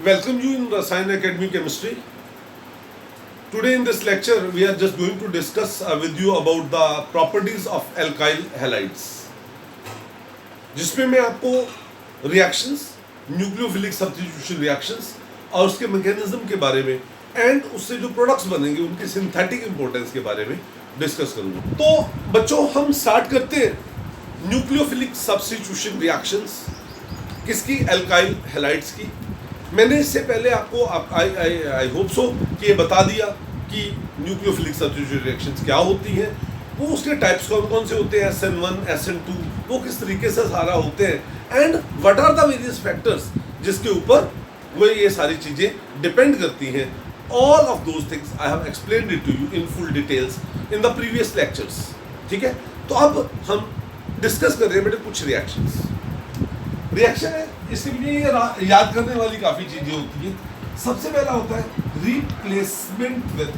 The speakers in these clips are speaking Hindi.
Welcome you in Rasayan Academy Chemistry. Today in this lecture we are just going to discuss with you about the properties of alkyl halides, जिसमें मैं आपको reactions, न्यूक्लियोफिलिक सब्स्टिट्यूशन reactions और उसके मैकेनिज्म के बारे में एंड उससे जो प्रोडक्ट्स बनेंगे उनकी सिंथेटिक इंपॉर्टेंस के बारे में डिस्कस करूंगा। तो बच्चों हम स्टार्ट करते हैं न्यूक्लियोफिलिक सब्स्टिट्यूशन रिएक्शंस किसकी, एल्काइल हैलाइड्स की। मैंने इससे पहले आपको आई होप सो कि ये बता दिया कि न्यूक्लियोफिलिक सब्स्टिट्यूशन रिएक्शंस क्या होती हैं, वो उसके टाइप्स कौन कौन से होते हैं, SN1 SN2 वो किस तरीके से सारा होते हैं and what are the various factors जिसके ऊपर वो ये सारी चीज़ें डिपेंड करती हैं। All of those things I have explained it to you in full details in the previous lectures. ठीक है, तो अब हम डिस्कस कर रहे हैं बेटे कुछ रिएक्शंस। रिएक्शन है, इसके लिए ये याद करने वाली काफ़ी चीज़ें होती हैं। सबसे पहला होता है replacement with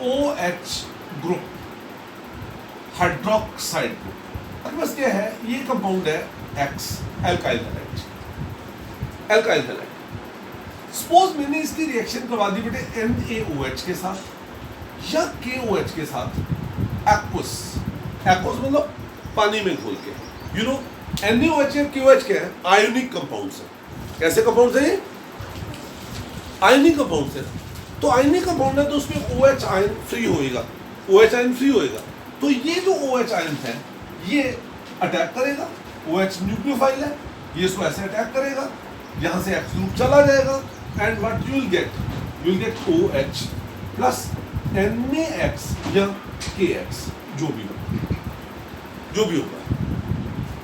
OH group, hydroxide group. बस क्या है, ये कंपाउंड है X, एल्काइल हैलाइड। सपोज मैंने इसकी रिएक्शन करवा दी बेटे NaOH के साथ या KOH के साथ, एक्वस मतलब पानी में घोल के। यू नो NaOH या KOH क्या है, आयोनिक कंपाउंड्स है। कैसे कंपाउंड्स है, आयोनिक कंपाउंड्स है। तो आयोनिक कंपाउंड है तो उसमें OH आयन फ्री होएगा, तो ये जो OH आयन है ये अटैक करेगा। OH न्यूक्लियोफाइल है, ये इसको ऐसे अटैक करेगा, यहाँ से X ग्रुप चला जाएगा and what you will gate OH plus NaX या KX जो भी होगा।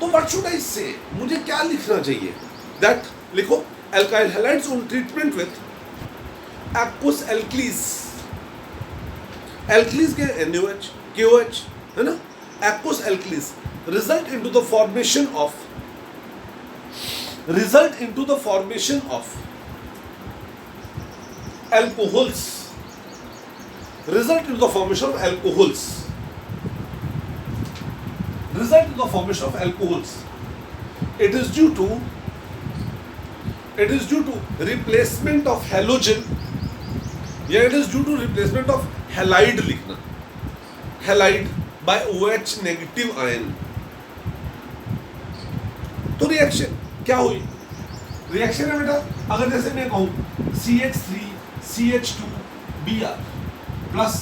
तो व्हाट शुड आई से, मुझे क्या लिखना चाहिए, दैट लिखो alkyl halides on treatment with aqueous alkalis के NaOH KOH है ना, aqueous alkalis result into the formation of alcohols, it is due to replacement of halogen, या it is due to replacement of halide लिखना, halide by OH negative ion। तो रिएक्शन क्या हुई, रिएक्शन है बेटा, अगर जैसे मैं कहूँ CH3CH2Br plus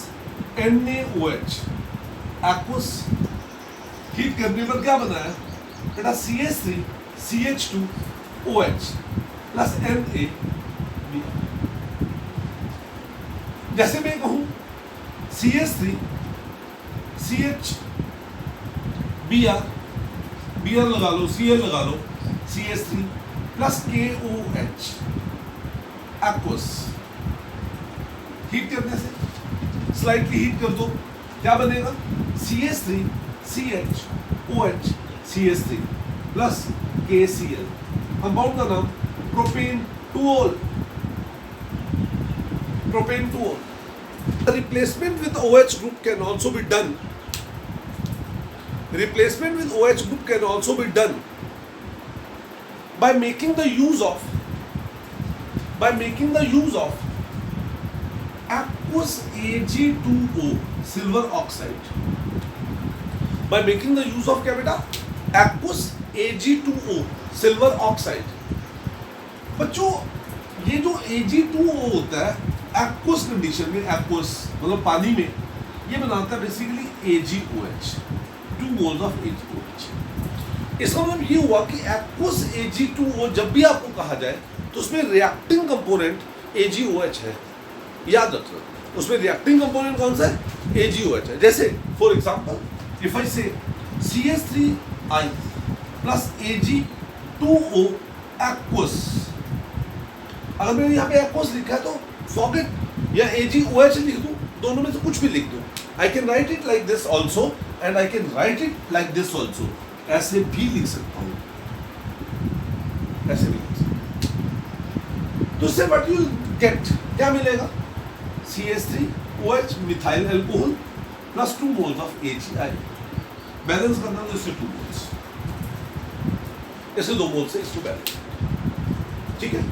NaOH aqueous, heat करने पर क्या बना है बेटा, CH3CH2OH प्लस NaBr। जैसे मैं कहूँ CH3CH Br लगा लो, Cl लगा लो, CH3 plus KOH aqueous, heat करने से स्लाइटली हीट कर दो, क्या बनेगा CH3CHOH CH3 plus KCl, compound का नाम propane टूओल। Replacement with OH group can also be done. By making the use of aqueous Ag2O silver oxide। By making the use of क्या बेटा, aqueous Ag2O silver oxide। बच्चों ये जो Ag2O होता है एक्वस कंडीशन में, एक्वस मतलब पानी में, ये बनाता है basically AgOH, 2 moles of AgOH। इसका मतलब ये हुआ कि एक्वस Ag2O जब भी आपको कहा जाए तो उसमें रिएक्टिंग कंपोनेंट AgOH है, याद रखना उसमें रिएक्टिंग कंपोनेंट कौन सा है, AgOH है। जैसे फॉर एग्जांपल इफ आई से CH3I प्लस Ag2O एक्वस, अगर मैंने यहाँ पे एक्वस लिखा है तो फॉरगेट, या AgOH लिख दूँ, दोनों में से कुछ भी लिख दूँ। I can write it like this also and I can write it like this also, ऐसे भी लिख सकता हूँ, ऐसे भी लिख सकता हूँ। तो इससे व्हाट यू गेट, क्या मिलेगा, CH3OH methyl alcohol plus 2 moles of AgI। Balance करना तो इससे 2 मोल्स, ऐसे 2 मोल से इसको बैलेंस, ठीक है।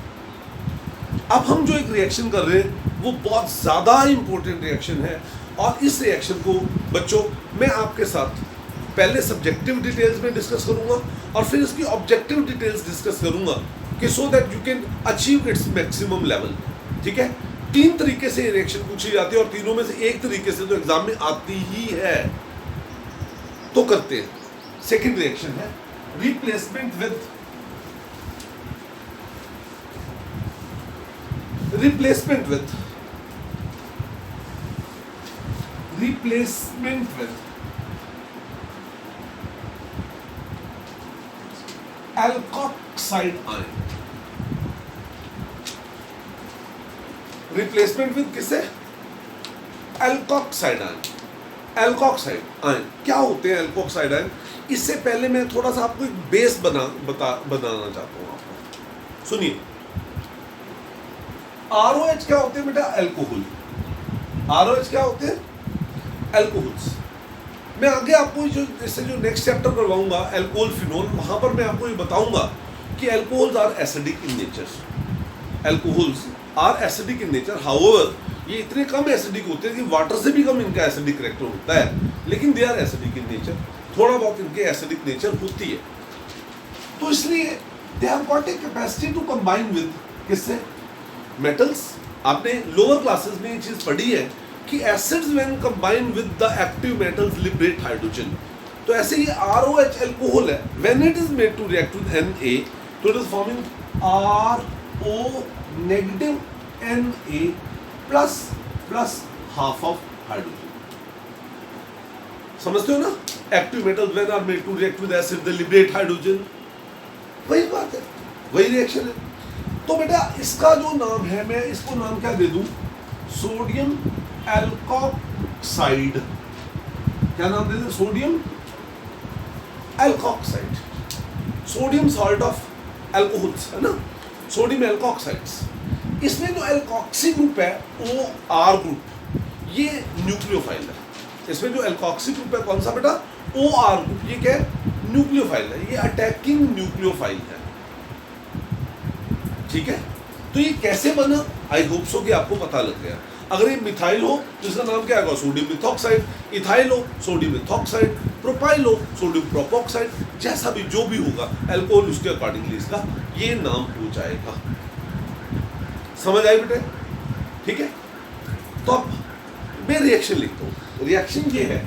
अब हम जो एक रिएक्शन कर रहे हैं वो बहुत ज्यादा इंपॉर्टेंट रिएक्शन है, और इस रिएक्शन को बच्चों मैं आपके साथ पहले सब्जेक्टिव डिटेल्स में डिस्कस करूंगा और फिर इसकी ऑब्जेक्टिव डिटेल्स डिस्कस करूंगा कि so that you can achieve its maximum level, ठीक है। 3 तरीके से रिएक्शन पूछी जाती है और तीनों में से एक तरीके से तो एग्जाम में आती ही है, तो करते हैं। सेकंड रिएक्शन है replacement with alkoxide ion. Replacement with किससे? Alkoxide ion. एल्कोक्साइड आयन क्या होते हैं? एल्कोक्साइड आयन, इससे पहले मैं थोड़ा सा आपको एक बेस बनाना चाहता हूं आपको। सुनिए, ROH क्या होते हैं बेटा? अल्कोहल। ROH क्या होते हैं? अल्कोहल्स। मैं आगे आपको जो इससे जो नेक्स्ट चैप्टर करवाऊंगा अल्कोहल फिनोल, वहां पर मैं आपको ये बताऊंगा कि alcohols are acidic in nature. Alcohols are acidic in nature, however ये इतने कम एसिडिक होते हैं कि वाटर से भी कम इनका एसिडिक करेक्टर होता है, लेकिन they are acidic in nature, थोड़ा बहुत इनके एसिडिक नेचर होती है। तो इसलिए they have got a capacity to combine with किससे? मेटल्स। आपने लोअर क्लासेस में ये चीज पढ़ी है कि acids when combine with the active metals liberate hydrogen. तो ऐसे ही ROH अल्कोहल है, when it is made to react with Na, तो it is forming RO negative Na plus half of hydrogen. समझते हो ना? Active metals when are made to react with acid they liberate hydrogen, वही बात है, वही रिएक्शन है। तो बेटा इसका जो नाम है, मैं इसको नाम क्या दे दूं? Sodium alkoxide. क्या नाम दे दें? Sodium alkoxide. Sodium salt of alcohols है ना, सोडियम एल्कोक्साइड्स। इसमें जो एल्कोक्सी ग्रुप है OR ग्रुप, ये न्यूक्लियोफाइल है। इसमें जो एल्कोक्सी ग्रुप है कौन सा बेटा? OR group. ये क्या है? न्यूक्लियोफाइल है, ये अटैकिंग न्यूक्लियोफाइल है, ठीक है। तो ये कैसे बना? आई होप सो कि आपको पता लग गया। अगर ये मिथाइल हो तो इसका नाम क्या होगा? Sodium methoxide. इथाइल हो सोडियम मिथॉक्साइड। प्रोपाइल हो सोडियम प्रोपोक्साइड। जैसा भी जो भी होगा अल्कोहल, उसके अकॉर्डिंगली इसका ये नाम हो जाएगा। समझ आई बेटे? ठीक है। तो अब मैं रिएक्शन लिखता हूं। रिएक्शन ये है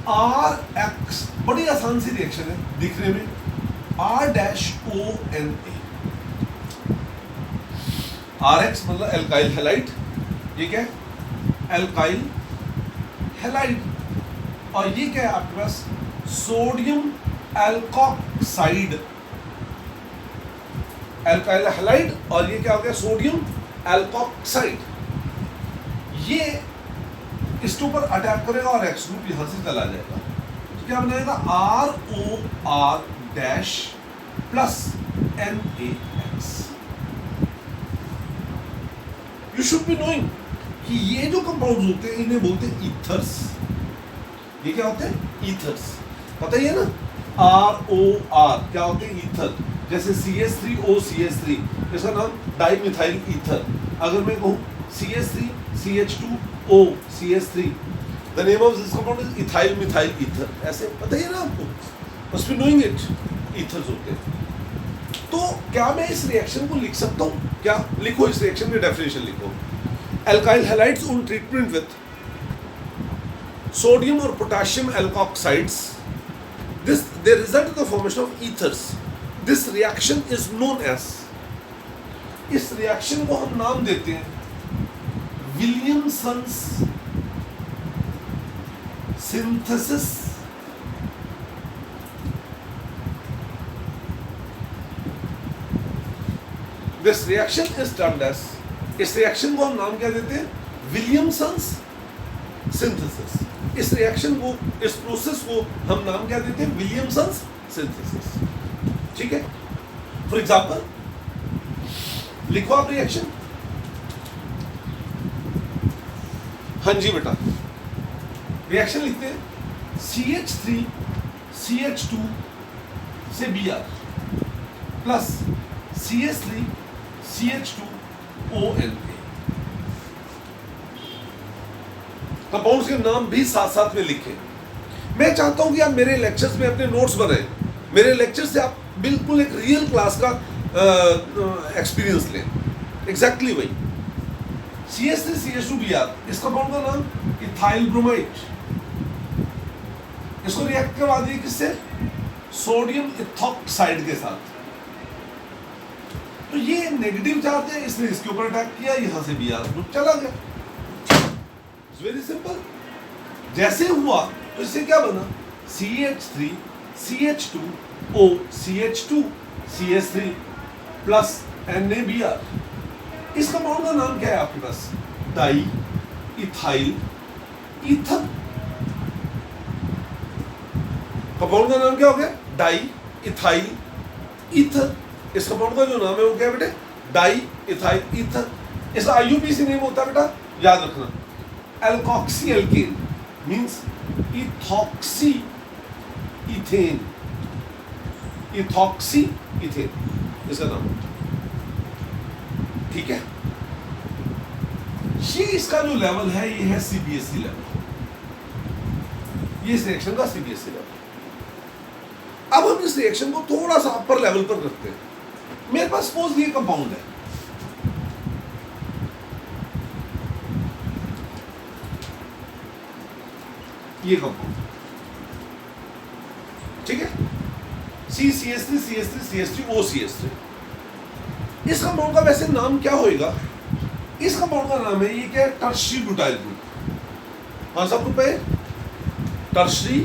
RX, बड़ी आसान सी रिएक्शन है दिखने में, R-ONA। RX मतलब एल्काइल हैलाइड, ये क्या है? Alkyl halide. और ये क्या है आपके पास? Sodium alkoxide. एल्काइल हैलाइड और ये क्या हो गया? Sodium alkoxide. ये इसके ऊपर अटैक करेगा और एक्स ग्रुप यहां से चला जाएगा, तो क्या बनेगा? ROR dash plus NaX। You should be knowing कि ये जो कंपाउंड्स होते हैं इन्हें बोलते हैं ईथर्स। ये क्या होते हैं? ईथर्स। पता ही है ना? ROR क्या होते हैं? ईथर। जैसे CH3OCH3, इसका नाम डाइमिथाइल ईथर। अगर मैं कहूँ CH3 CH2O CH3, the name of this compound is ethyl methyl ether. ऐसे पता ही है ना आपको? Must be knowing it, ethers होते हैं। तो क्या मैं इस रिएक्शन को लिख सकता हूँ? क्या लिखो, इस रिएक्शन की डेफिनेशन लिखो। Alkyl halides on treatment with sodium और potassium एल्कोक्साइड्स, this they result in the formation of ethers. This reaction is known as, इस रिएक्शन को हम नाम देते हैं Williamson's synthesis. This reaction is termed as, इस रिएक्शन को हम नाम क्या देते हैं? Williamson's synthesis. इस रिएक्शन को, इस प्रोसेस को हम नाम क्या देते हैं? Williamson's synthesis. ठीक है। फॉर एग्जाम्पल लिखो आप रिएक्शन। हाँ जी बेटा, रिएक्शन लिखते हैं। CH3 CH2 से Br plus CH3 CH2 ONA। Compounds के नाम भी साथ साथ में लिखें। मैं चाहता हूं कि आप मेरे लेक्चर्स में अपने नोट्स बनाएं, मेरे लेक्चर से आप बिल्कुल एक रियल क्लास का एक्सपीरियंस लें। एग्जैक्टली वही CH3 CH2 Br, इस कंपाउंड का नाम इथाइल ब्रोमाइड। इसको रिएक्ट करवा दिए किससे? सोडियम इथॉक्साइड के साथ। तो ये नेगेटिव चार्ज है, इसने इसके ऊपर अटैक किया, यहां से Br ग्रुप चला गया। It's very simple. जैसे हुआ तो इससे क्या बना? CH3 CH2 O CH2 CH3 plus NaBr। इस कंपाउंड का नाम क्या है आपके पास? Diethyl ether. कंपाउंड का नाम क्या हो गया? Diethyl ether. इस कंपाउंड का जो नाम है वो क्या है बेटे? Diethyl ether. इसका IUPAC नेम होता है बेटा, याद रखना, alkoxy alkane means ethoxy ethane. Ethoxy ethane इसका नाम, ठीक है। ये इसका जो लेवल है ये है CBSE लेवल, ये इस रिएक्शन का CBSE लेवल। अब हम इस रिएक्शन को थोड़ा सा अपर लेवल पर रखते हैं। मेरे पास सपोज ये कंपाउंड है, ये कंपाउंड, ठीक है, CCH3 CH3 CH3 OCH3। इस कंपाउंड का वैसे नाम क्या होएगा? इस कंपाउंड का नाम है, ये क्या है? Tertiary butyl group. कौन सा ग्रुप है? Tertiary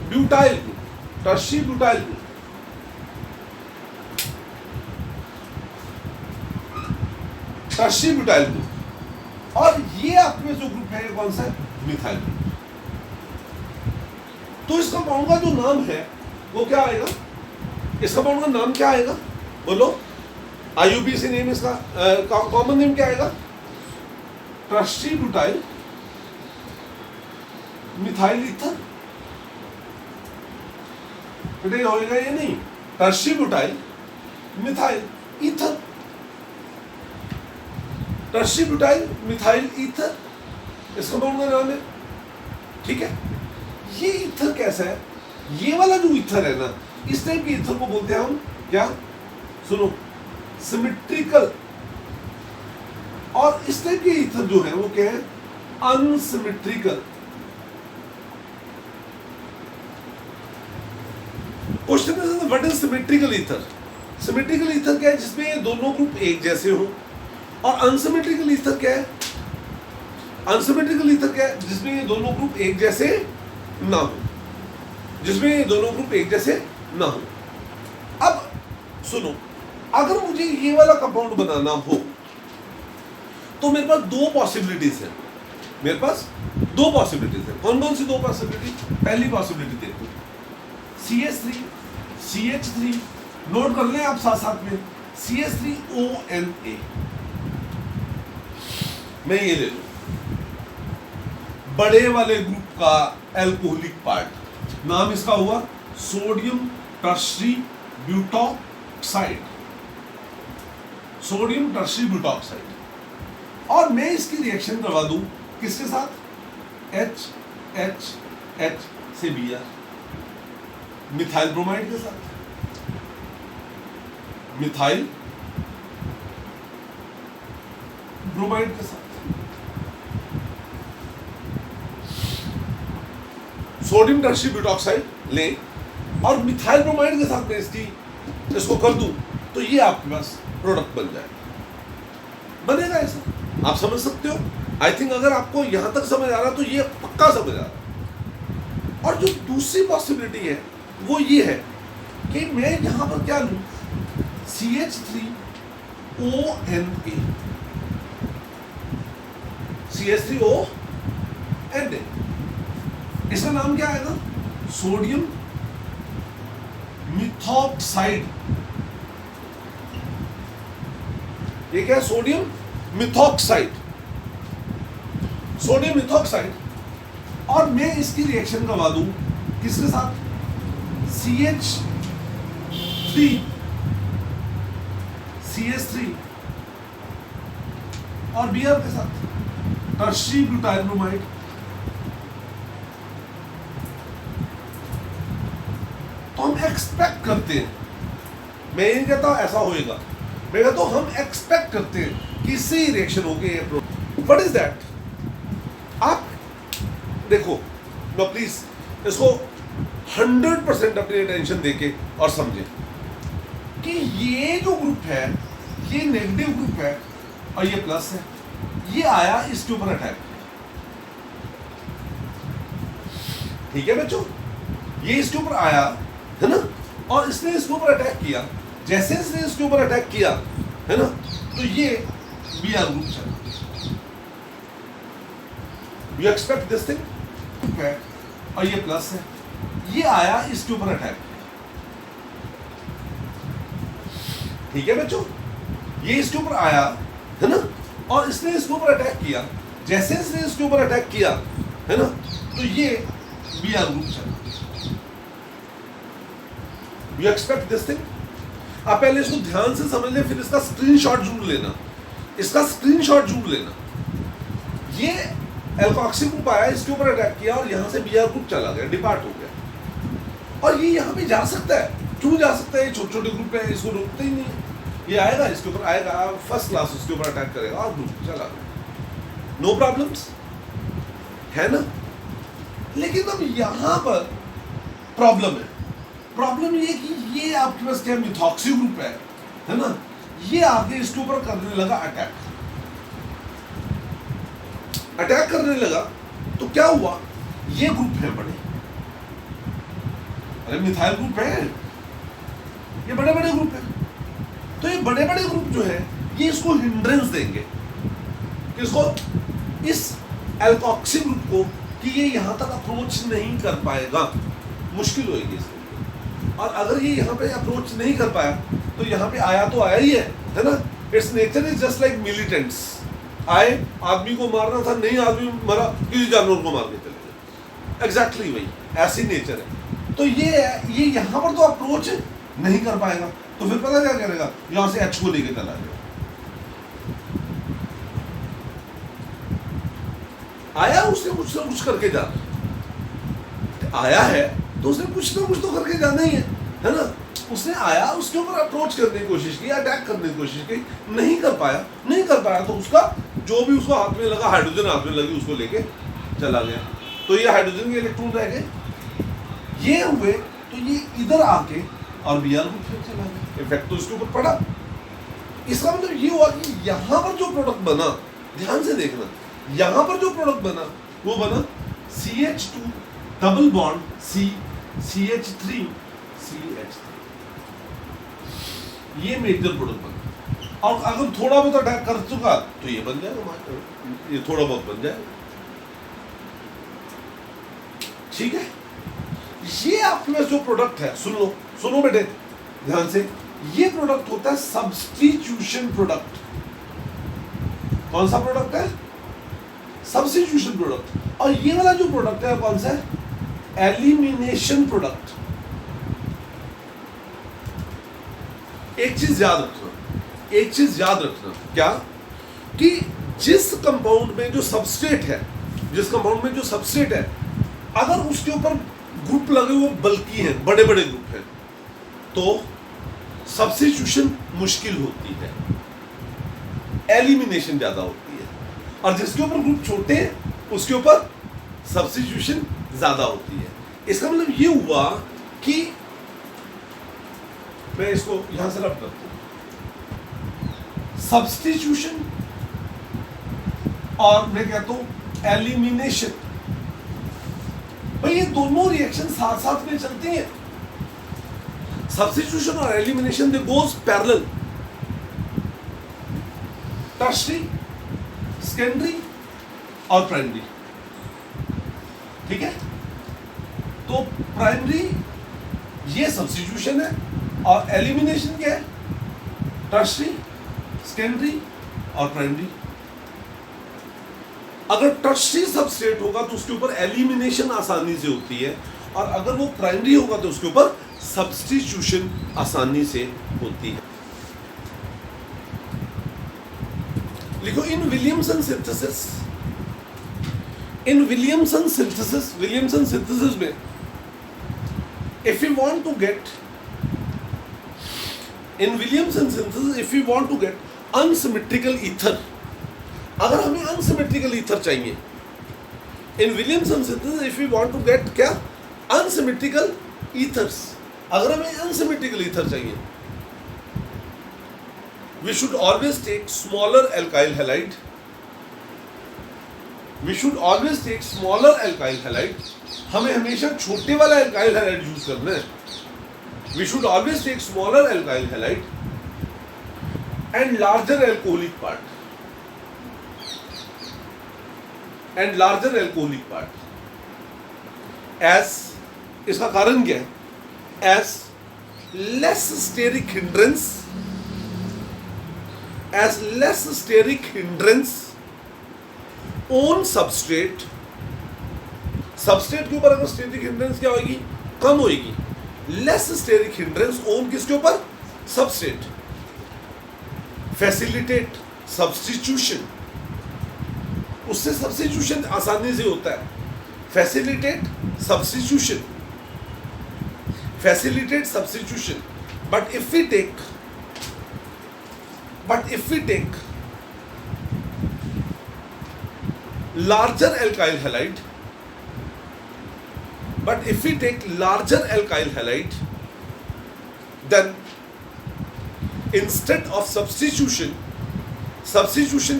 butyl group. Tertiary butyl group. Tertiary butyl group. और ये आपके में जो ग्रुप है कौन सा है? Methyl group. तो इस कंपाउंड का जो नाम है वो क्या आएगा? इस कंपाउंड का नाम क्या आएगा? बोलो। IUPAC नेम इसका कॉमन नेम क्या आएगा? Tertiary butyl methyl ether. बेटे होएगा ये नहीं, tertiary butyl methyl ether. Tertiary butyl methyl ether इस कंपाउंड का नाम है, ठीक है। ये ईथर कैसा है? ये वाला जो ईथर है ना, इस टाइप के ईथर को बोलते हैं हम क्या? सुनो, सिमेट्रिकल। और इस टाइप के ईथर जो है वो क्या है? Unsymmetrical. Question is what is symmetrical ether? Symmetrical ether क्या है? जिसमें ये दोनों ग्रुप एक जैसे हो। और अनसिमेट्रिकल ईथर क्या है? अनसिमेट्रिकल ईथर क्या है? जिसमें ये दोनों ग्रुप एक जैसे ना हो, जिसमें ये दोनों ग्रुप एक जैसे ना हो। अब सुनो, अगर मुझे ये वाला कंपाउंड बनाना हो तो मेरे पास दो पॉसिबिलिटीज है। मेरे पास दो पॉसिबिलिटीज है। कौन कौन सी दो पॉसिबिलिटी? पहली पॉसिबिलिटी देखो, CH3 CH3, नोट कर लें आप साथ साथ में, CH3ONA। मैं ये ले लूं, बड़े वाले ग्रुप का एल्कोहलिक पार्ट, नाम इसका हुआ sodium tertiary butoxide. Sodium tertiary butoxide. और मैं इसकी रिएक्शन करवा दूं किसके साथ? H से Br, मिथाइल ब्रोमाइड के साथ। मिथाइल ब्रोमाइड के साथ सोडियम टर्शरी ब्यूटॉक्साइड ले और मिथाइल ब्रोमाइड के साथ में इसको कर दूं तो ये आपके पास प्रोडक्ट बन जाएगा। बनेगा ऐसा, आप समझ सकते हो। आई थिंक अगर आपको यहां तक समझ आ रहा तो ये पक्का समझ आ रहा। और जो दूसरी पॉसिबिलिटी है वो ये है कि मैं यहां पर क्या लूं? CH3ONA। CH3ONA, इसका नाम क्या आएगा? Sodium methoxide. ये क्या है? Sodium methoxide. Sodium methoxide. और मैं इसकी रिएक्शन करवा दूं किसके साथ? CH3 और Br के साथ टर्शियरी ब्यूटाइल ब्रोमाइड। तो हम एक्सपेक्ट करते हैं, मैं ये नहीं कहता ऐसा होएगा, मैं कहता हूं हम एक्सपेक्ट करते हैं कि इससे ही रिएक्शन होगी। What is that? आप देखो नो प्लीज इसको 100% अपनी अटेंशन देके और समझें कि ये जो ग्रुप है ये नेगेटिव ग्रुप है और ये प्लस है, ये आया इसके ऊपर अटैक, ठीक है बच्चों, ये इसके ऊपर आया है ना, और इसने इसके ऊपर अटैक किया, जैसे इसने इसके ऊपर अटैक किया है ना, तो ये Br ग्रुप चला। यू एक्सपेक्ट दिस थिंग है और ये प्लस है, ये आया इसके ऊपर अटैक, ठीक है बच्चों, ये इसके ऊपर आया है ना, और इसने इसके ऊपर अटैक किया, जैसे इसने इसके ऊपर अटैक किया है ना, तो ये Br ग्रुप चला। You expect this thing. आप पहले इसको ध्यान से समझ लें, फिर इसका स्क्रीनशॉट जरूर लेना, इसका स्क्रीनशॉट जरूर लेना। ये एल्कोक्सी ग्रुप आया, इसके ऊपर अटैक किया और यहां से Br ग्रुप चला गया, डिपार्ट हो गया, और ये यहां पे जा सकता है। क्यों जा सकता है? ये छोटे छोटे ग्रुप है, इसको रोकते ही नहीं है, ये आएगा इसके ऊपर आएगा, फर्स्ट क्लास उसके ऊपर अटैक करेगा और ग्रुप चला गया, नो प्रॉब्लम्स, है ना। लेकिन अब यहां पर प्रॉब्लम है, प्रॉब्लम ये कि ये आपके पास क्या मिथॉक्सी ग्रुप है ना, ये आगे इसके ऊपर करने लगा अटैक करने लगा, तो क्या हुआ, ये ग्रुप है बड़े, अरे मिथाइल ग्रुप है, ये बड़े बड़े ग्रुप है, तो ये बड़े बड़े ग्रुप जो है ये इसको हिंड्रेंस देंगे, किसको? इस एल्कोक्सी ग्रुप को, कि ये यहां तक अप्रोच नहीं कर पाएगा, मुश्किल होगी इसके लिए। और अगर ये यहाँ पे अप्रोच नहीं कर पाया तो यहाँ पे आया तो आया ही है ना। It's nature is just like militants, आए आदमी को मारना था, नहीं आदमी मरा, किसी जानवर को मार के चले गए, एग्जैक्टली वही ऐसी नेचर है। तो ये यहाँ पर तो अप्रोच नहीं कर पाएगा, तो फिर पता क्या करेगा, यहाँ से H को लेके चला जाएगा। आया उसने कुछ ना कुछ करके जाना, आया है तो उसने कुछ ना कुछ तो करके जाना ही है ना। उसने आया, उसके ऊपर अप्रोच करने की कोशिश की, अटैक करने की कोशिश की, नहीं कर पाया तो उसका जो भी उसको हाथ में लगा, हाइड्रोजन हाथ में लगी, उसको लेके चला गया। तो ये हाइड्रोजन के इलेक्ट्रॉन रह गए, ये हुए, तो ये इधर आके और Br ग्रुप फिर चला गया, इफेक्ट तो इसके ऊपर पड़ा। इसका मतलब ये हुआ कि यहाँ पर जो प्रोडक्ट बना, ध्यान से देखना, यहाँ पर जो प्रोडक्ट बना वो बना CH2 डबल बॉन्ड CH3 ये मेजर प्रोडक्ट बना। और अगर थोड़ा बहुत अटैक कर चुका तो ये बन जाएगा, ये थोड़ा बहुत बन जाएगा, ठीक है। ये आपके पास जो प्रोडक्ट है, सुनो बेटे ध्यान से, ये प्रोडक्ट होता है सब्स्टिट्यूशन प्रोडक्ट। कौन सा प्रोडक्ट है? Substitution product. और ये वाला जो प्रोडक्ट है कौन सा है? Elimination product. एक चीज याद रखना, क्या कि जिस कंपाउंड में जो सबस्ट्रेट है, अगर उसके ऊपर ग्रुप लगे हुए बल्कि हैं, बड़े बड़े ग्रुप हैं, तो सब्स्टिट्यूशन मुश्किल होती है, एलिमिनेशन ज्यादा होती है। और जिसके ऊपर ग्रुप छोटे हैं उसके ऊपर सब्स्टिट्यूशन ज्यादा होती है। इसका मतलब ये हुआ कि मैं इसको यहां से रब करता हूं, सब्स्टिट्यूशन और मैं कहता हूं एलिमिनेशन, भाई ये दोनों रिएक्शन साथ साथ में चलती हैं। सब्स्टिट्यूशन और एलिमिनेशन दे गोज पैरेलल, टर्शियरी, सेकेंडरी और प्राइमरी, ठीक है। तो प्राइमरी ये सब्स्टिट्यूशन है और एलिमिनेशन क्या है? टर्शियरी, सेकेंडरी और प्राइमरी। अगर टर्शियरी सबस्ट्रेट होगा तो उसके ऊपर एलिमिनेशन आसानी से होती है, और अगर वो प्राइमरी होगा तो उसके ऊपर सब्स्टिट्यूशन आसानी से होती है। लिखो इन विलियमसन सिंथेसिस में if you want to get unsymmetrical ether, अगर हमें unsymmetrical ether चाहिए in Williamson synthesis, if we want to get क्या unsymmetrical ethers, अगर हमें unsymmetrical ether चाहिए, we should always take smaller alkyl halide. हमें हमेशा छोटे वाला alkyl halide यूज करना है. We should always take smaller alkyl halide and larger alcoholic part. As इसका कारण क्या है? As less steric hindrance on substrate के ऊपर अगर स्टेरिक हिंड्रेंस क्या होगी? कम होगी. लेस स्टेरिक हिंड्रेंस ऑन किसके ऊपर? सबस्ट्रेट. फैसिलिटेट सब्स्टिट्यूशन, उससे सब्स्टिट्यूशन आसानी से होता है. Facilitate substitution. But if we take larger alkyl halide, then instead of substitution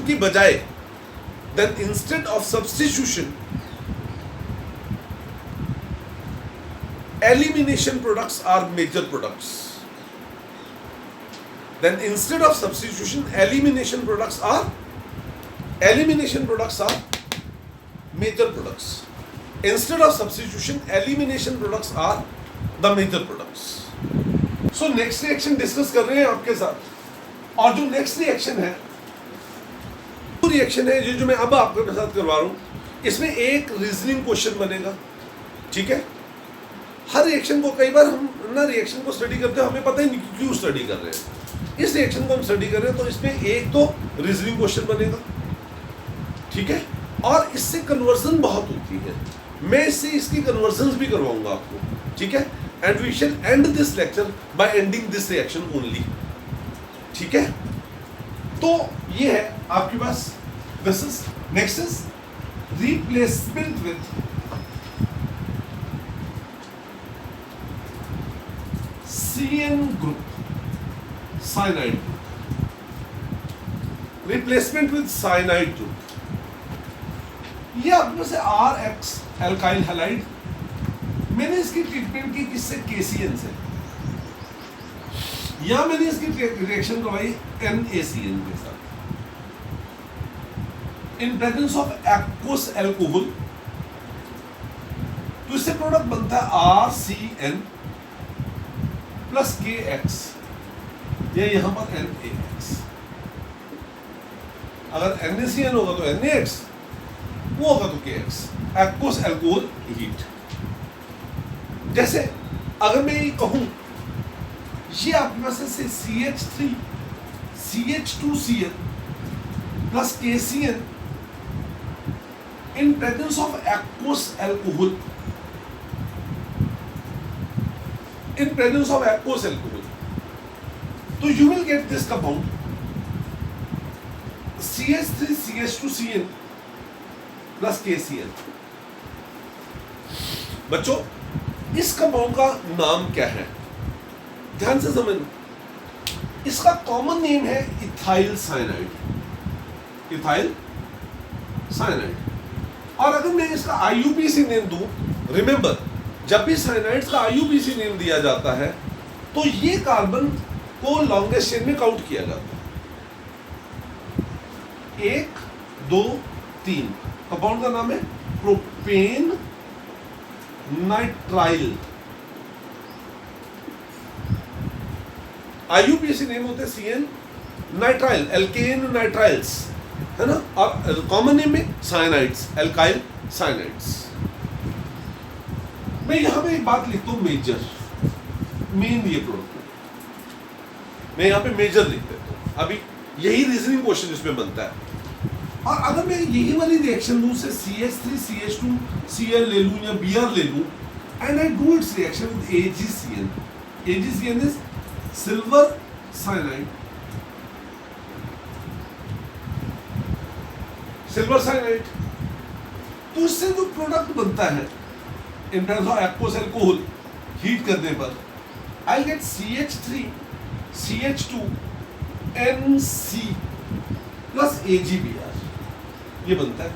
की बजाय, then instead of substitution elimination products are major products. Elimination products are major products. Instead of substitution, elimination products are the major products. So next reaction discuss कर रहे हैं आपके साथ. और जो next reaction है, वो reaction है जो मैं अब आपके साथ करवा रहा हूँ. इसमें एक रीजनिंग क्वेश्चन बनेगा. ठीक है? हर रिएक्शन को कई बार हम ना रिएक्शन को स्टडी करते हैं, हमें पता ही नहीं क्यों स्टडी कर रहे हैं. इस रिएक्शन को हम स्टडी कर रहे हैं तो इसमें एक तो रीजनिंग क्वेश्चन बनेगा. ठीक है? और इससे कन्वर्जन बहुत होती है. मैं इससे इसकी कन्वर्जन्स भी करवाऊंगा आपको. ठीक है? And we shall end this lecture by ending this reaction only. ठीक है? तो ये है आपके पास. This is next is replacement with CN group, cyanide group. Replacement with cyanide group. ये आपके से RX एल्काइल हैलाइड. मैंने इसकी ट्रीटमेंट की किससे? KCN से. या मैंने इसकी रिएक्शन करवाई NaCN के साथ. इन प्रेजेंस ऑफ एक्वस एल्कोहल तो इससे प्रोडक्ट बनता है RCN प्लस KX, या यहां पर NaX. अगर NaCN होगा तो NaX, वो होगा तो KX. Aqueous alcohol heat. जैसे अगर मैं ये कहूं ये आपके पास से CH3 CH2Cl plus KCN in presence of aqueous alcohol, तो you will get this compound CH3 CH2Cl plus KCl. बच्चों इस कंपाउंड का नाम क्या है? ध्यान से समझना. इसका कॉमन नेम है इथाइल साइनाइड. और अगर मैं इसका IUPAC नेम दूं, रिमेंबर जब भी साइनाइड्स का IUPAC नेम दिया जाता है तो ये कार्बन को लॉन्गेस्ट चेन में काउंट किया जाता है. 1 2 3. कंपाउंड का नाम है प्रोपेन नाइट्राइल. IUPAC नेम होते हैं CN नाइट्राइल, एल्केन नाइट्राइल्स, है ना. और कॉमन नेम में साइनाइड्स, एल्काइल साइनाइड्स. मैं यहां पे एक बात लिखता हूं, मेजर, मेन ये प्रोडक्ट मैं यहां पे मेजर लिख देता हूं। अभी यही रीजनिंग क्वेश्चन इसमें बनता है। और अगर मैं यही वाली रिएक्शन लूं से CH3 CH2 Cl ले लूं या Br ले लूं and I do it's reaction with AgCN, AgCN is silver cyanide, silver cyanide, तो इससे जो प्रोडक्ट बनता है in terms of aqueous alcohol heat करने पर I get CH3 CH2 NC plus AgBr, ये बनता है।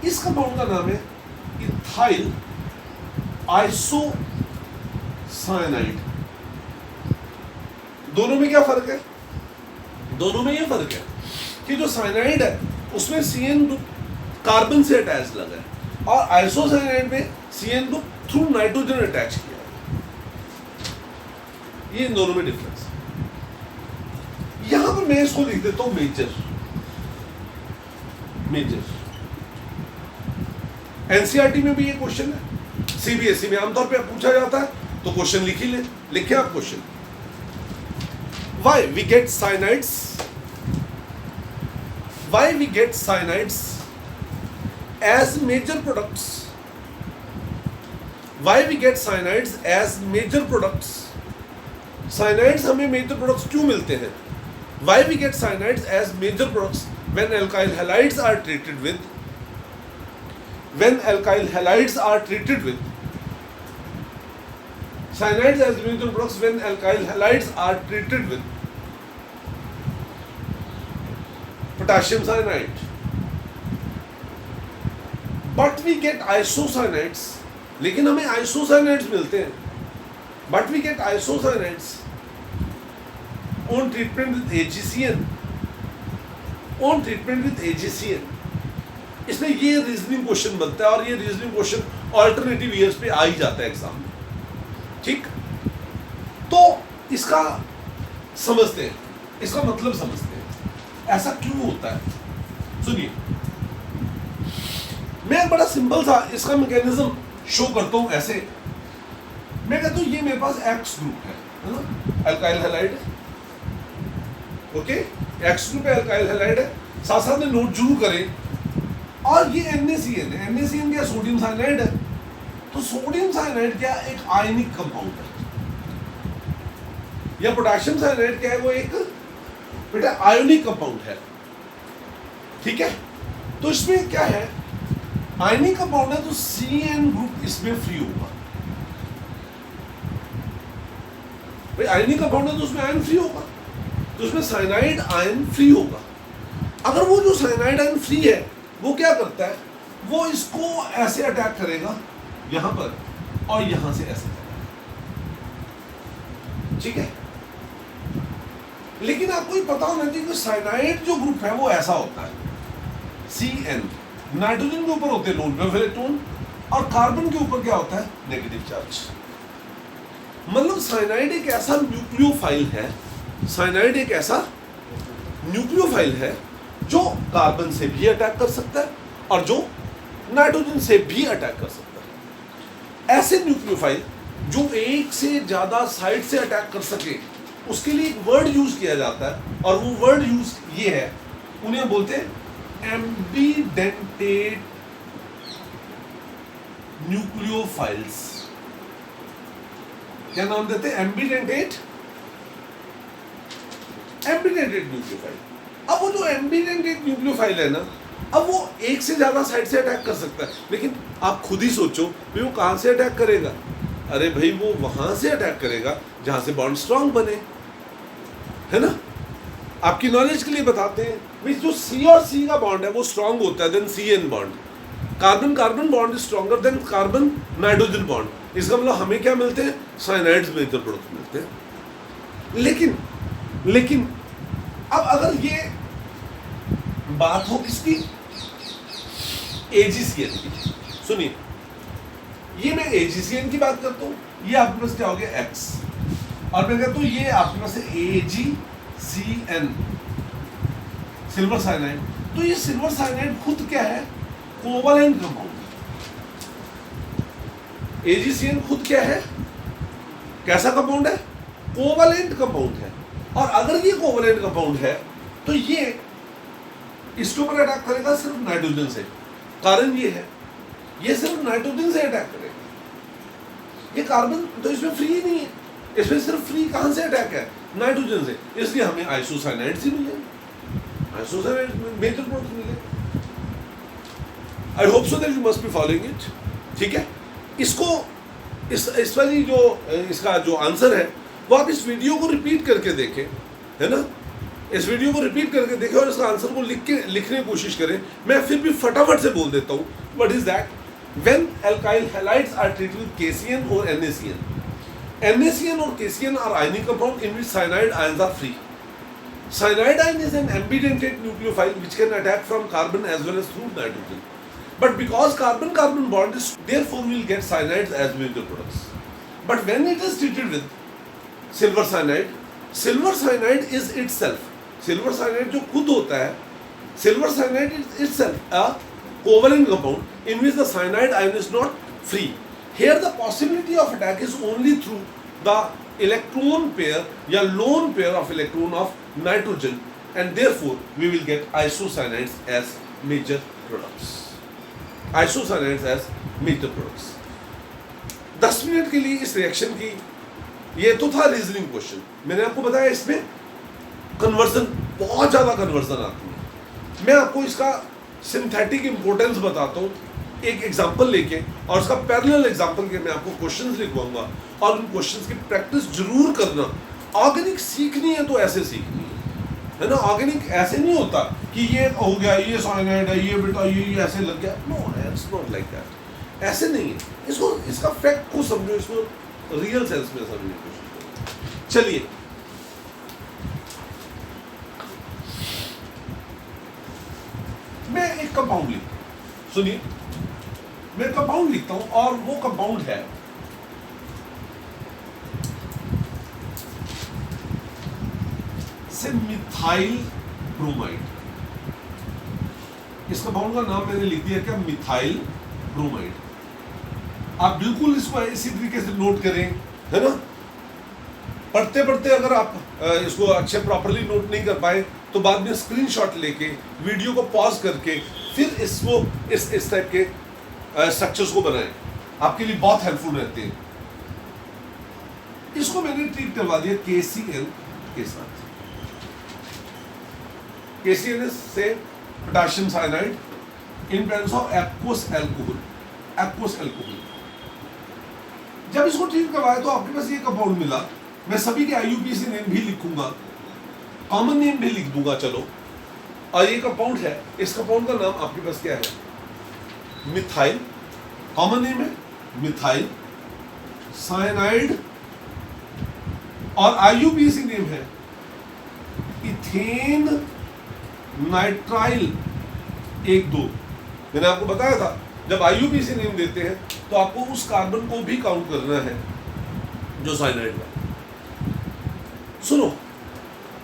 इस कंपाउंड का नाम है इथाइल आइसोसाइनाइड। दोनों में क्या फर्क है? दोनों में ये फर्क है कि जो साइनाइड है उसमें CN ग्रुप कार्बन से अटैच लगा है और आइसोसाइनाइड में CN group through nitrogen attach किया है। ये इन दोनों में डिफरेंस। यहां पर मैं इसको लिख देता हूं मेजर, मेजर। एनसीईआरटी में भी ये क्वेश्चन है, सीबीएसई में आमतौर पे पूछा जाता है, तो क्वेश्चन लिख ही ले, लिखे आप question. Why we get cyanides, why we get cyanides as major products, why we get cyanides as major products. Cyanides हमें मेजर प्रोडक्ट्स क्यों मिलते हैं? Why we get cyanides as major products when alkyl halides are treated with, when alkyl halides are treated with cyanides as major products, when alkyl halides are treated with potassium cyanide, but we get isocyanides, लेकिन हमें isocyanides मिलते हैं, but we get isocyanides on treatment with AgCN, on treatment with AgCN। इसमें ये रीजनिंग क्वेश्चन बनता है और ये रीजनिंग क्वेश्चन ऑल्टरनेटिव ईयर्स पे आ ही जाता है एग्जाम में, ठीक? तो इसका समझते हैं, इसका मतलब समझते हैं, ऐसा क्यों होता है। सुनिए, मैं बड़ा सिंपल सा इसका मैकेनिज्म शो करता हूं ऐसे। मैं कहता हूं ये मेरे पास X ग्रुप है ना, alkyl halide, okay, X group है, अल्काइल हैलाइड है, साथ साथ में नोट जरूर करें। और ये NaCN है, NaCN क्या, सोडियम साइनाइड है। तो सोडियम साइनाइड क्या, एक आयनिक कंपाउंड है, या पोटेशियम साइनाइड क्या है, वो एक बेटा आयोनिक कंपाउंड है, ठीक है। तो इसमें क्या है, आयनिक कंपाउंड है, तो CN ग्रुप इसमें फ्री होगा। भाई आयनिक कंपाउंड है तो उसमें आयन फ्री होगा, तो उसमें साइनाइड आयन फ्री होगा। अगर वो जो साइनाइड आयन फ्री है वो क्या करता है, वो इसको ऐसे अटैक करेगा यहां पर और यहां से ऐसे करेगा, ठीक है। लेकिन आपको ये पता होना चाहिए कि साइनाइड जो ग्रुप है वो ऐसा होता है, CN नाइट्रोजन के ऊपर होते हैं लोन में इलेक्ट्रॉन और कार्बन के ऊपर क्या होता है, नेगेटिव चार्ज। मतलब साइनाइड एक ऐसा न्यूक्लियोफाइल है, साइनाइड एक ऐसा न्यूक्लियोफाइल है जो कार्बन से भी अटैक कर सकता है और जो नाइट्रोजन से भी अटैक कर सकता है। ऐसे न्यूक्लियोफाइल जो एक से ज्यादा साइड से अटैक कर सके उसके लिए एक वर्ड यूज किया जाता है और वो वर्ड यूज ये है, उन्हें बोलते हैं एम्बिडेंटेट न्यूक्लियोफाइल्स। क्या नाम देते हैं, एम्बिडेंटेट न्यूक्लियोफाइल। अब वो जो एम्बिडेंटेट न्यूक्लियोफाइल है ना, अब वो एक से ज्यादा साइड से अटैक कर सकता है, लेकिन आप खुद ही सोचो भाई वो कहां से अटैक करेगा। अरे भाई वो वहां से अटैक करेगा जहां से बॉन्ड स्ट्रांग बने, है ना। आपकी नॉलेज के लिए बताते हैं भाई, जो C और C का बॉन्ड है वो स्ट्रांग होता है than CN bond. Carbon carbon bond is stronger than carbon nitrogen bond. इसका मतलब हमें क्या मिलते हैं, साइनाइड्स मेजर प्रोडक्ट मिलते हैं। लेकिन अब अगर ये बात हो किसकी, AgCN की, सुनिए, ये मैं AgCN की बात करता हूं, ये आपके पास क्या हो गया X, और मैं कहता हूं ये आपके पास है AgCN सिल्वर साइनाइड। तो ये सिल्वर साइनाइड खुद क्या है, कोवलेंट कंपाउंड। AgCN खुद क्या है, कैसा कंपाउंड है, कोवैलेंट कंपाउंड है। और अगर ये कोवैलेंट कंपाउंड है तो ये इसके ऊपर अटैक करेगा सिर्फ नाइट्रोजन से। कारण ये है, ये सिर्फ नाइट्रोजन से अटैक करेगा, ये कार्बन तो इसमें फ्री ही नहीं है, इसमें सिर्फ फ्री कहां से अटैक है, नाइट्रोजन से। इसलिए हमें आइसोसाइनाइड से मिले, आइसोसाइनाइड मेजर प्रोडक्ट मिले। I hope so that you must be following it. ठीक है, इसको इस वाली जो इसका जो आंसर है वो आप इस वीडियो को रिपीट करके देखें, है ना, इस वीडियो को रिपीट करके देखें और इसका आंसर को लिखने की कोशिश करें। मैं फिर भी फटाफट से बोल देता हूँ। What is that? When alkyl halides are treated with KCN और NaCN, NaCN और KCN are ionic compound in which cyanide ions are free. Cyanide ion is an ambidentate nucleophile which can attack from carbon as well as through nitrogen. But because carbon-carbon bond is, therefore we will get cyanides as major products. But when it is treated with silver cyanide is itself, silver cyanide जो खुद होता है, silver cyanide is itself a covalent compound in which the cyanide ion is not free. Here the possibility of attack is only through the electron pair या lone pair of electron of nitrogen, and therefore we will get isocyanides as major products. Isocyanides as major products. 10 minute के लिए इस रिएक्शन की, ये तो था रीजनिंग क्वेश्चन। मैंने आपको बताया इसमें कन्वर्जन, बहुत ज़्यादा कन्वर्जन आती है। मैं आपको इसका सिंथेटिक इंपॉर्टेंस बताता हूँ एक एग्जांपल लेके, और उसका पैरेलल एग्जांपल के मैं आपको क्वेश्चंस लिखवाऊंगा और उन क्वेश्चंस की प्रैक्टिस जरूर करना। ऑर्गेनिक सीखनी है तो ऐसे सीखनी है ना, ऑर्गेनिक ऐसे नहीं होता कि ये हो गया, ये साइनाइड है, ये बेटा ये ऐसे लग गया। No, it's not like that, ऐसे नहीं है। इसको, इसका फैक्ट को समझो, इसको रियल सेंस में समझने की कोशिश करो। चलिए, मैं एक कंपाउंड लिखता हूं, सुनिए, मैं कंपाउंड लिखता हूं और वो कंपाउंड है से मिथाइल ब्रोमाइड। इस कंपाउंड का नाम मैंने लिख दिया क्या, मिथाइल ब्रोमाइड। आप बिल्कुल इसको इसी तरीके से नोट करें, है ना। पढ़ते पढ़ते अगर आप इसको अच्छे प्रॉपरली नोट नहीं कर पाए तो बाद में स्क्रीनशॉट लेके वीडियो को पॉज करके फिर इसको इस टाइप के स्ट्रक्चर्स को बनाएं, आपके लिए बहुत हेल्पफुल रहते हैं। इसको मैंने ट्रीट करवा दिया KCN के साथ। KCN से potassium cyanide in presence of aqueous alcohol, aqueous alcohol. जब इसको ट्रीट करवाया तो आपके पास ये कंपाउंड मिला। मैं सभी के IUPAC नेम भी लिखूंगा, कॉमन नेम भी लिख दूंगा, चलो। और ये कंपाउंड है, इस कंपाउंड का नाम आपके पास क्या है, मिथाइल, कॉमन नेम है मिथाइल साइनाइड, और IUPAC नेम है इथेन नाइट्राइल 1,2। मैंने आपको बताया था जब IUPAC नेम देते हैं तो आपको उस कार्बन को भी काउंट करना है जो साइनाइड है। सुनो,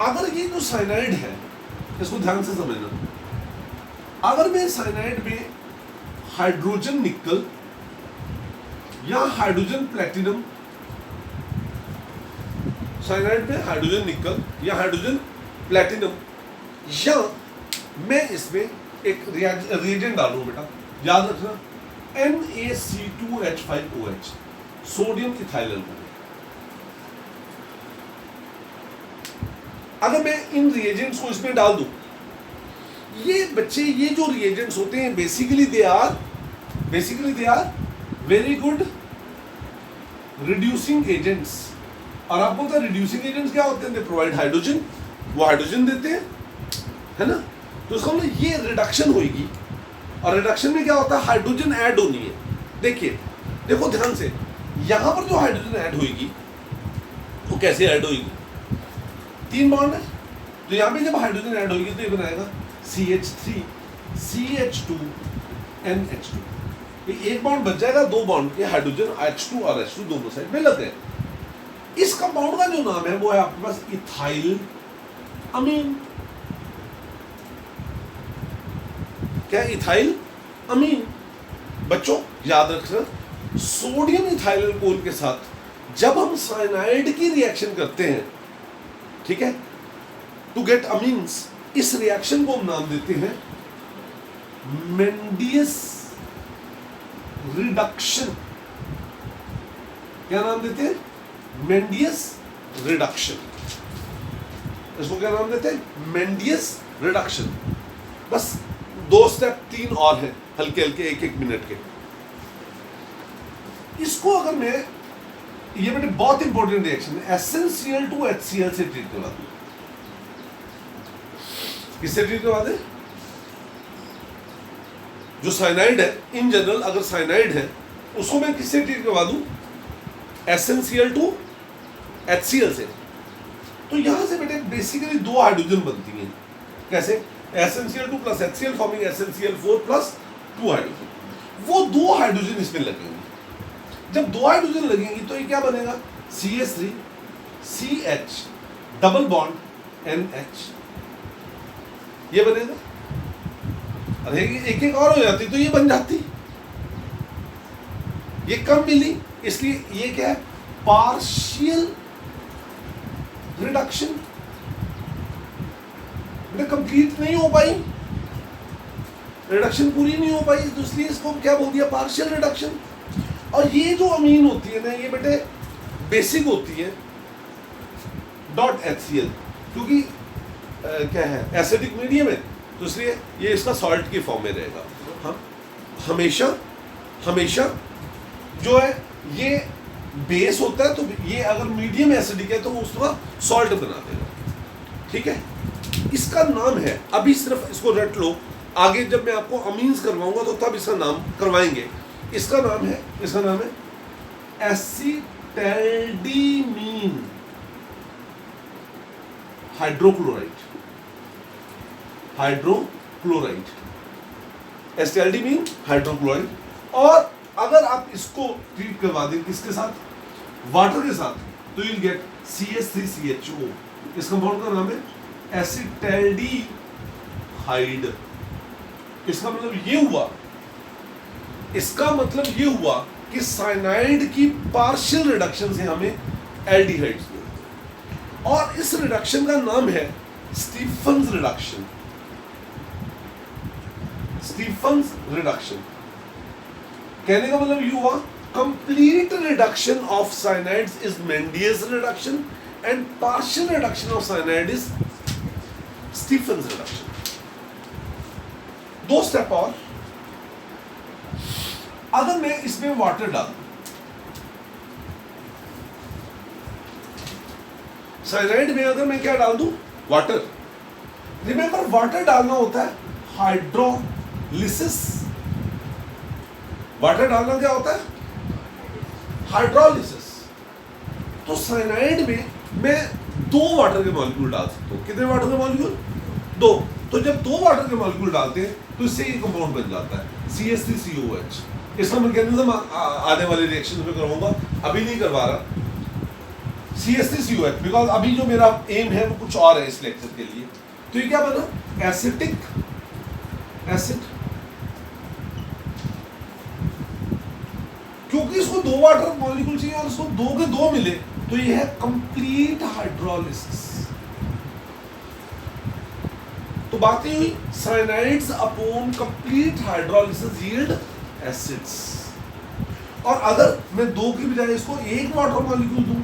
अगर ये जो साइनाइड है, इसको ध्यान से समझना, अगर मैं साइनाइड में हाइड्रोजन निकल या हाइड्रोजन प्लेटिनम, साइनाइड में हाइड्रोजन निकल या हाइड्रोजन प्लेटिनम, या मैं इसमें एक रिएजेंट डालूं, बेटा याद रखना, NaC2H5OH, सोडियम इथाइल अल्कोहल। अगर मैं इन रिएजेंट्स को इसमें डाल दूं, ये बच्चे, ये जो रिएजेंट्स होते हैं basically they are very good reducing agents. और आपको पता है रिड्यूसिंग एजेंट्स क्या होते हैं, दे प्रोवाइड हाइड्रोजन, वो हाइड्रोजन देते हैं, है ना। तो इसका मतलब ये रिडक्शन होगी, और रिडक्शन में क्या होता है, हाइड्रोजन ऐड होनी है। देखिए, देखो ध्यान से, यहां पर जो हाइड्रोजन ऐड होगी वो कैसे ऐड होगी, 3 बॉन्ड है, तो यहाँ पे जब हाइड्रोजन ऐड होगी तो ये बनाएगा CH3 CH2NH2। एक बॉन्ड बच जाएगा, 2 बॉन्ड के हाइड्रोजन H2 और H2 दोनों साइड में लगे हैं। इस कंपाउंड का जो नाम है वो है आपके पास इथाइल अमीन। क्या, इथाइल अमीन। बच्चों याद रखना, सोडियम इथाइल अल्कोहल के साथ जब हम साइनाइड की रिएक्शन करते हैं, ठीक है, टू गेट अमीन्स, इस रिएक्शन को हम नाम देते हैं मेंडियस रिडक्शन। क्या नाम देते हैं? मेंडियस रिडक्शन। इसको क्या नाम देते हैं? मेंडियस रिडक्शन। बस 2 स्टेप 3 और हैं, हल्के हल्के 1-1 मिनट के। इसको अगर मैं, ये बेटे बहुत इंपॉर्टेंट रिएक्शन है, एसेंशियल टू HCl से ट्रीट करवा दूं। किससे ट्रीट करवा दे? जो साइनाइड है, इन जनरल अगर साइनाइड है उसको मैं किससे ट्रीट करवा दूं? एसेंशियल टू HCl से। तो यहां से बेटे बेसिकली 2 हाइड्रोजन बनती हैं। कैसे? Essential 2 plus HCl forming essential 4 plus 2 hydrogen. वो 2 हाइड्रोजन इसमें लगेंगे। जब 2 हाइड्रोजन लगेंगी तो ये क्या बनेगा? CH3 CH double bond NH, ये बनेगा। अरे एक एक और हो जाती तो ये बन जाती, ये कम मिली, इसलिए ये क्या है? Partial reduction. कंप्लीट नहीं हो पाई, रिडक्शन पूरी नहीं हो पाई, तो इसलिए इसको क्या बोल दिया? Partial reduction. और ये जो अमीन होती है ना, ये बेटे बेसिक होती है डॉट HCl, क्योंकि क्या है, एसिडिक मीडियम है, तो इसलिए ये इसका सॉल्ट की फॉर्म में रहेगा। हाँ, हमेशा हमेशा जो है ये बेस होता है, तो ये अगर मीडियम एसिडिक है तो वो उसका सॉल्ट बना देगा। ठीक है, इसका नाम है, अभी सिर्फ इसको रट लो, आगे जब मैं आपको अमीन्स करवाऊंगा तो तब इसका नाम करवाएंगे। इसका नाम है एसिटैल्डीमीन हाइड्रोक्लोराइड, एसिटैल्डीमीन हाइड्रोक्लोराइड। और अगर आप इसको ट्रीट करवा दें किसके साथ? वाटर के साथ, तो यू विल गेट CH3CHO। इस कंपाउंड का नाम है एसिटैल्डीहाइड। इसका मतलब ये हुआ कि साइनाइड की पार्शियल रिडक्शन से हमें एल्डिहाइड्स मिलते हैं, और इस रिडक्शन का नाम है स्टीफन्स रिडक्शन। स्टीफन्स रिडक्शन कहने का मतलब ये हुआ, complete reduction of cyanides is Mendius reduction and partial reduction of cyanide is Stephen's reduction. 2 step और। अगर मैं इसमें वाटर डाल दूं, साइनाइड में अगर मैं क्या डाल दूं? वाटर। रिमेंबर, वाटर डालना होता है हाइड्रोलिसिस। वाटर डालना क्या होता है? हाइड्रोलिसिस। तो साइनाइड में मैं 2 वाटर के मॉलिक्यूल डाल सकता हूं। कितने वाटर के मॉलिक्यूल? 2। तो जब 2 वाटर के मॉलिक्यूल डालते हैं तो इससे ये कंपाउंड बन जाता है CH3COH। इसका मैकेनिज्म आने वाले रिएक्शन में करवाऊंगा, अभी नहीं करवा रहा। CH3COH, बिकॉज अभी जो मेरा एम है वो कुछ और है इस लेक्चर के लिए। तो ये क्या बना? Acetic acid. क्योंकि इसको 2 वाटर मॉलिक्यूल चाहिए और इसको 2 के 2 मिले, तो ये है कंप्लीट हाइड्रोलिसिस। तो बात ये हुई, cyanides upon complete hydrolysis yield acids. और अगर मैं 2 की बजाय इसको 1 वाटर मॉलिक्यूल दूं,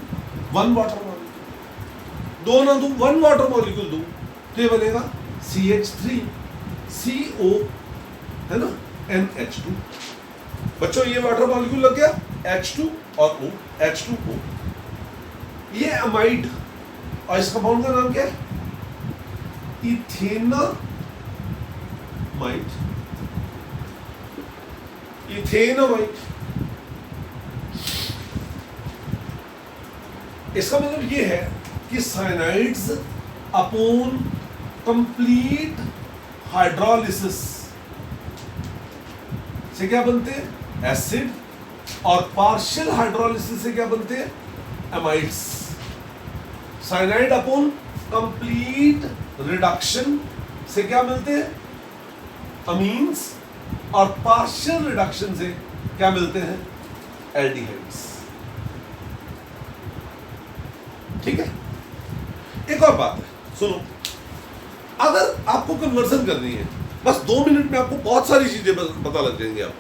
1 वाटर मॉलिक्यूल, 2 ना दूं, 1 वाटर मॉलिक्यूल दूं, तो ये बनेगा CH3CO, है ना, NH2। बच्चों ये वाटर मॉलिक्यूल लग गया, H2 और O, H2O। ये अमाइड, और इस कंपाउंड का नाम क्या है? इथेनामाइड। इथेनामाइड। इसका मतलब ये है कि साइनाइड्स अपॉन कंप्लीट हाइड्रोलिसिस से क्या बनते हैं? एसिड। और पार्शियल हाइड्रोलिसिस से क्या बनते हैं? Amides. Cyanide upon complete reduction से क्या मिलते हैं? अमीन्स। और पार्शियल रिडक्शन से क्या मिलते हैं? एल्डिहाइड्स। ठीक है, एक और बात है, सुनो, अगर आपको कन्वर्जन करनी है, बस 2 मिनट में आपको बहुत सारी चीजें पता लग जाएंगी आप,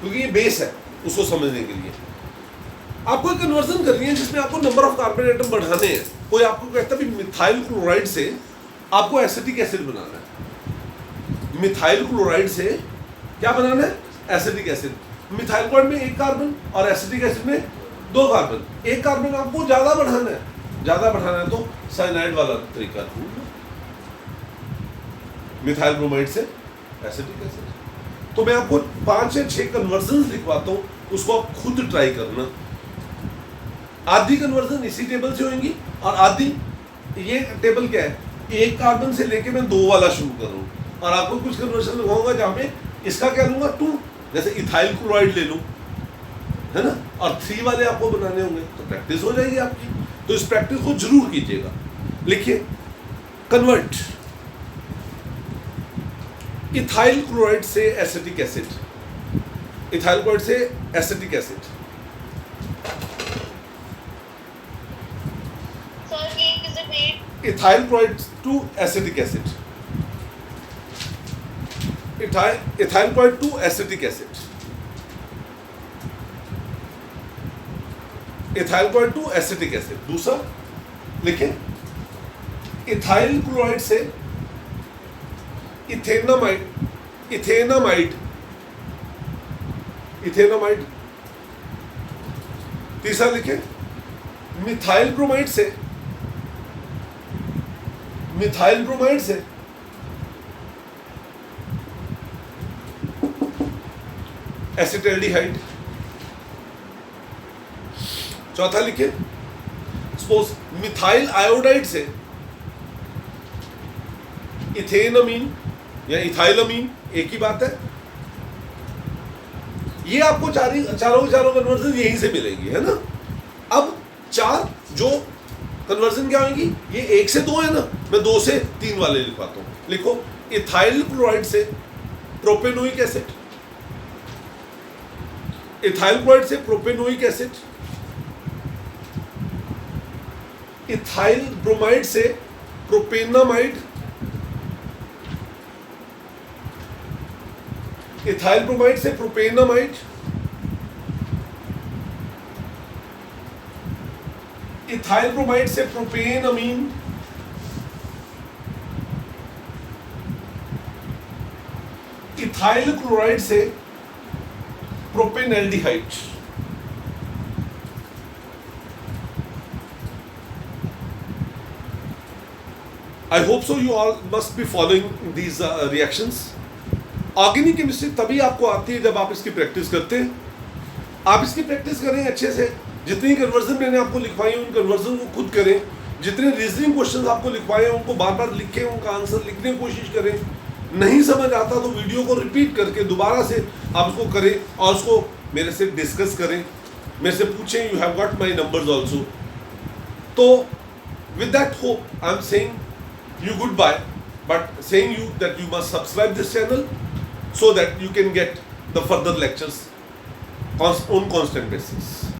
क्योंकि ये बेस है उसको समझने के लिए। आपको एक कन्वर्जन करनी है जिसमें आपको नंबर ऑफ कार्बन एटम बढ़ाने हैं। कोई आपको कहता है मिथाइल क्लोराइड से आपको एसिटिक एसिड बनाना है। मिथाइल क्लोराइड से क्या बनाना है? Acetic acid. मिथाइल क्लोराइड में 1 कार्बन और एसिटिक एसिड में 2 कार्बन। 1 कार्बन आपको ज्यादा बढ़ाना है, ज्यादा बढ़ाना है तो साइनाइड वाला तरीका, मिथाइल ब्रोमाइड से एसिटिक एसिड। तो मैं आपको 5 या 6 कन्वर्जन लिखवाता हूँ, उसको आप खुद ट्राई करना। आधी कन्वर्जन इसी टेबल से होंगी और आधी, ये टेबल क्या है, 1 कार्बन से लेके मैं 2 वाला शुरू कर रहा हूँ, और आपको कुछ कन्वर्जन लिखवाऊंगा जहाँ पे इसका क्या लूंगा 2, जैसे इथाइल क्लोराइड ले लूँ, है ना, और 3 वाले आपको बनाने होंगे, तो प्रैक्टिस हो जाएगी आपकी। तो इस प्रैक्टिस को जरूर कीजिएगा। लिखिए, कन्वर्ट इथाइल क्लोराइड से एसिटिक एसिड, इथाइल क्लोराइड से acetic acid. Ethyl chloride to acetic acid, ethyl chloride to acetic acid, ethyl chloride to acetic acid. दूसरा लिखें, इथाइल क्लोराइड से इथेनामाइड, इथेनामाइड, इथेनामाइड। तीसरा लिखें, मिथाइल ब्रोमाइड से, मिथाइल ब्रोमाइड से एसिटाल्डिहाइड। चौथा लिखिए, सपोज मिथाइल आयोडाइड से इथेनमीन या इथाइलमीन, एक ही बात है। ये आपको चारों कन्वर्जन यहीं से मिलेगी, है ना। अब 4 जो कन्वर्जन क्या होगी, ये 1 से 2 है ना, मैं 2 से 3 वाले लिखवाता हूँ। लिखो, इथाइल क्लोराइड से प्रोपेनोइक एसिड, इथाइल क्लोराइड से प्रोपेनोइक एसिड, इथाइल ब्रोमाइड से प्रोपेनामाइड, इथाइल ब्रोमाइड से प्रोपेनामाइड, इथाइल ब्रोमाइड से प्रोपेनमीन, इथाइल क्लोराइड से propanaldehyde. I hope so you all must be following these reactions. Organic chemistry तभी आपको आती है जब आप इसकी प्रैक्टिस करते हैं। आप इसकी प्रैक्टिस करें अच्छे से, जितनी कन्वर्जन मैंने आपको लिखवाई है उन कन्वर्जन को खुद करें, जितने रीजनिंग क्वेश्चन आपको लिखवाए हैं उनको बार बार लिखें, उनका आंसर लिखने की कोशिश करें। नहीं समझ आता तो वीडियो को रिपीट करके दोबारा से आप उसको करें और उसको मेरे से डिस्कस करें, मेरे से पूछें। You have got my numbers also. तो with that hope I am saying you goodbye, but saying you that you must subscribe this channel so that you can get the further lectures on constant basis.